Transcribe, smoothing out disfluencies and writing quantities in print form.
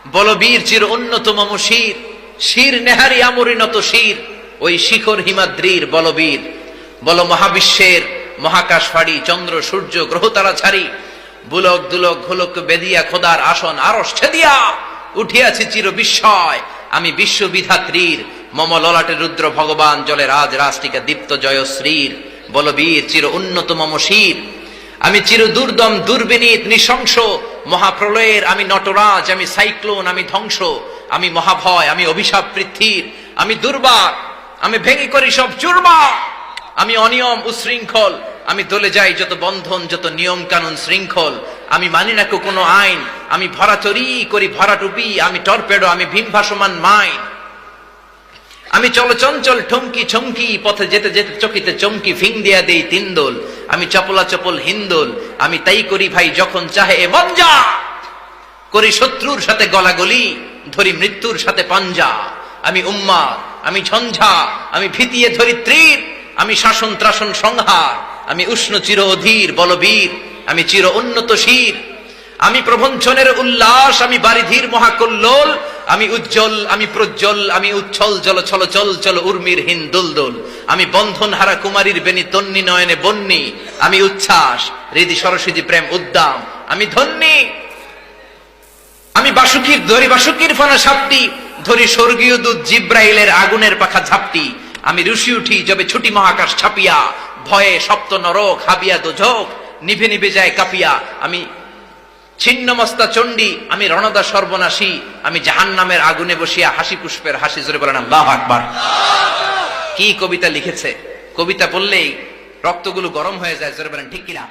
বলবীর চির অন্যতম শির, শির নেহারি আমরিনত শির, ওই শিখর হিমাদ্রির বলবীর। বল মহাবিশ্বের মহাকাশ ফাড়ি, চন্দ্র সূর্য গ্রহ তারা ছাড়ি, বুলক দুলক ঘোলক বেদিয়া খোদার আসন আরশ ছেদিয়া উঠিয়াছি চির বিস্ময়, আমি বিশ্ববিধাত্রীর। মম ললাটে রুদ্র ভগবান জলে রাজ রাষ্ট্রিকা দীপ্ত জয়শ্রীর। বলবীর চির উন্নত মম শির, আমি চির দুর্দম দুর্বিনীত নৃশংস, মহাপ্রলয়ের আমি নটরাজ, আমি সাইক্লোন, আমি ধ্বংস, আমি মহাভয়, আমি অভিশাপ পৃথ্বীর, আমি দুর্বার, আমি ভেঙে করি সব চুরমার, আমি অনিয়ম উশৃঙ্খল, আমি দলে যাই যত বন্ধন, যত নিয়ম কানুন শৃঙ্খল, আমি মানি না কোনো আইন, আমি ভরাচরি করি ভরাটুপি, আমি টর্পেডো, আমি ভীম ভাসমান মাইন, আমি চলচঞ্চল ঠমকি ছমকি, পথে যেতে যেতে চকিতে চমকি ফিং দিয়া দেই তিনদোল, আমি চপলা চপল হিন্দোল, আমি তাই করি ভাই যখন চাহে এ মঞ্জা, করি শত্রুর সাথে গলাগলি, ধরি মৃত্যুর সাথে পাঞ্জা, আমি উম্মাদ, আমি ঝঞ্ঝা, আমি ভিতিয়ে ধরি তীর, আমি শাসন ত্রাসন সংহার, আমি উষ্ণ চির অধীর বলবীর, আমি চির উন্নত শির, আমি প্রবঞ্চনের উল্লাস, আমি বারিধির মহাকল্লোল, আমি উজ্জ্বল, আমি প্রজ্জ্বল, আমি উচ্ছল জল ছল চল চল উর্মির হিন দুলদুল, আমি বন্ধন হারা কুমারীর বেনি তন্নি নয়নে বন্নি, আমি উচ্ছ্বাস হৃদি সরস্বতী প্রেম উদ্দাম, আমি ধন্যী, আমি বাসুকির ধরি বাসুকির ফনা সাপটি, ধরি স্বর্গীয় দূত জিব্রাইলের আগুনের পাখা ঝাপটি, আমি রুশি উঠি যবে ছুটি মহাকাশ ছাপিয়া, ভয়ে সপ্ত নরক হাবিয়া দোজক নিভে নিভে যায় কাঁপিয়া, আমি ছিন্নমস্তা চণ্ডী, আমি রণদা সর্বনাশী, আমি জাহান্নামের আগুনে বসিয়া হাসি পুষ্পের হাসি। জোরে বলেন আল্লাহু আকবার। কি কবিতা লিখেছে! কবিতা পড়লেই রক্তগুলো গরম হয়ে যায়। জোরে বলেন ঠিক কিনা?